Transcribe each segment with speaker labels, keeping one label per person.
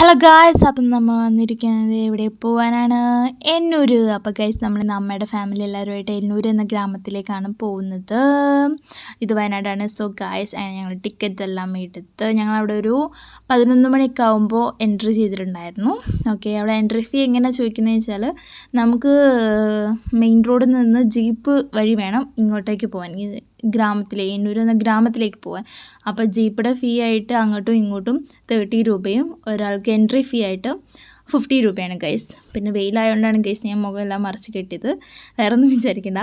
Speaker 1: Hello guys, അപ്പം നമ്മൾ വന്നിരിക്കുന്നത് എവിടെ പോകാനാണ്? എന്നൂർ. അപ്പോൾ ഗായ്സ്, നമ്മൾ നമ്മുടെ ഫാമിലി എല്ലാവരുമായിട്ട് എന്നൂർ എന്ന ഗ്രാമത്തിലേക്കാണ് പോകുന്നത്. ഇത് വയനാടാണ്. സോ ഗായ്സ്, ഞങ്ങൾ ടിക്കറ്റ് എല്ലാം എടുത്ത് ഞങ്ങളവിടെ ഒരു 11 മണിയൊക്കെ ആകുമ്പോൾ എൻട്രി ചെയ്തിട്ടുണ്ടായിരുന്നു. ഓക്കെ, അവിടെ എൻട്രി ഫീ എങ്ങനെയാണ് ചോദിക്കുന്നത് വെച്ചാൽ, നമുക്ക് മെയിൻ റോഡിൽ നിന്ന് ജീപ്പ് വഴി വേണം ഇങ്ങോട്ടേക്ക് പോകാൻ, ഈ എന്നൂർ എന്ന ഗ്രാമത്തിലേക്ക് പോകാൻ. അപ്പോൾ ജീപ്പിയുടെ ഫീ ആയിട്ട് അങ്ങോട്ടും ഇങ്ങോട്ടും 30 രൂപയും ഒരാൾക്ക് എൻട്രി ഫീ ആയിട്ട് 50 രൂപയാണ് ഗൈസ്. പിന്നെ വെയിലായതുകൊണ്ടാണ് ഗൈസ് ഞാൻ മുഖമെല്ലാം മറിച്ച് കെട്ടിയത്, വേറെ ഒന്നും വിചാരിക്കണ്ട.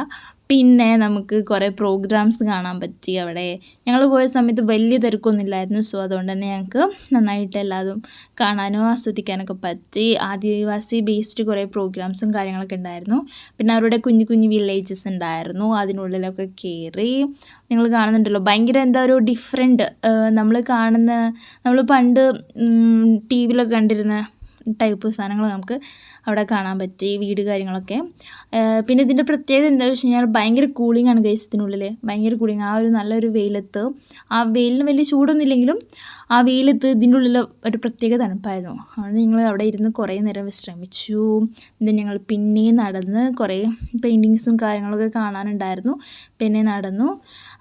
Speaker 1: പിന്നെ നമുക്ക് കുറേ പ്രോഗ്രാംസ് കാണാൻ പറ്റി അവിടെ. ഞങ്ങൾ പോയ സമയത്ത് വലിയ തിരക്കൊന്നുമില്ലായിരുന്നു. സോ അതുകൊണ്ട് തന്നെ ഞങ്ങൾക്ക് നന്നായിട്ട് എല്ലാതും കാണാനും ആസ്വദിക്കാനൊക്കെ പറ്റി. ആദിവാസി ബേസ്ഡ് കുറേ പ്രോഗ്രാംസും കാര്യങ്ങളൊക്കെ ഉണ്ടായിരുന്നു. പിന്നെ അവരുടെ കുഞ്ഞു കുഞ്ഞു വില്ലേജസ് ഉണ്ടായിരുന്നു, അതിനുള്ളിലൊക്കെ കയറി. നിങ്ങൾ കാണുന്നുണ്ടല്ലോ, ഭയങ്കര എന്താ ഒരു ഡിഫറെൻറ്റ്, നമ്മൾ പണ്ട് ടി വിയിലൊക്കെ കണ്ടിരുന്ന ടൈപ്പ് സാധനങ്ങൾ നമുക്ക് അവിടെ കാണാൻ പറ്റി, വീട് കാര്യങ്ങളൊക്കെ. പിന്നെ ഇതിൻ്റെ പ്രത്യേകത എന്താണെന്ന് വെച്ച് കഴിഞ്ഞാൽ ഭയങ്കര കൂളിംഗ് ആണ് ഗൈസ് ഇതിനുള്ളിൽ, ഭയങ്കര കൂളിംഗ്. ആ ഒരു നല്ലൊരു വെയിലത്ത്, ആ വെയിലിന് വലിയ ചൂടൊന്നുമില്ലെങ്കിലും ആ വെയിലത്ത് ഇതിൻ്റെ ഉള്ളിൽ ഒരു പ്രത്യേക തണുപ്പായിരുന്നു. അതുകൊണ്ട് ഞങ്ങൾ അവിടെ ഇരുന്ന് കുറേ നേരം വിശ്രമിച്ചു. എന്നിട്ട് ഞങ്ങൾ പിന്നെയും നടന്ന് കുറേ പെയിൻറ്റിങ്സും കാര്യങ്ങളൊക്കെ കാണാനുണ്ടായിരുന്നു. പിന്നെ നടന്നു,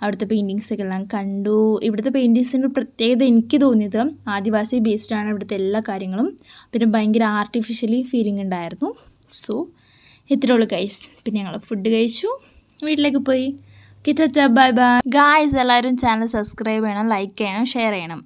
Speaker 1: അവിടുത്തെ പെയിൻറ്റിങ്സൊക്കെ എല്ലാം കണ്ടു. ഇവിടുത്തെ പെയിൻറ്റിങ്സിൻ്റെ പ്രത്യേകത എനിക്ക് തോന്നിയത് ആദിവാസി ബേസ്ഡാണ് ഇവിടുത്തെ എല്ലാ കാര്യങ്ങളും. പിന്നെ ഭയങ്കര ആർട്ടിഫിഷ്യലി ഫീലിംഗ് ഉണ്ടായിരുന്നു. സോ ഇത്രയേ ഉള്ളൂ ഗൈസ്. പിന്നെ ഞങ്ങൾ ഫുഡ് കഴിച്ചു, വീട്ടിലേക്ക് പോയി. Bye bye guys. എല്ലാവരും ചാനൽ സബ്സ്ക്രൈബ് ചെയ്യണം, ലൈക്ക് ചെയ്യണം, ഷെയർ ചെയ്യണം.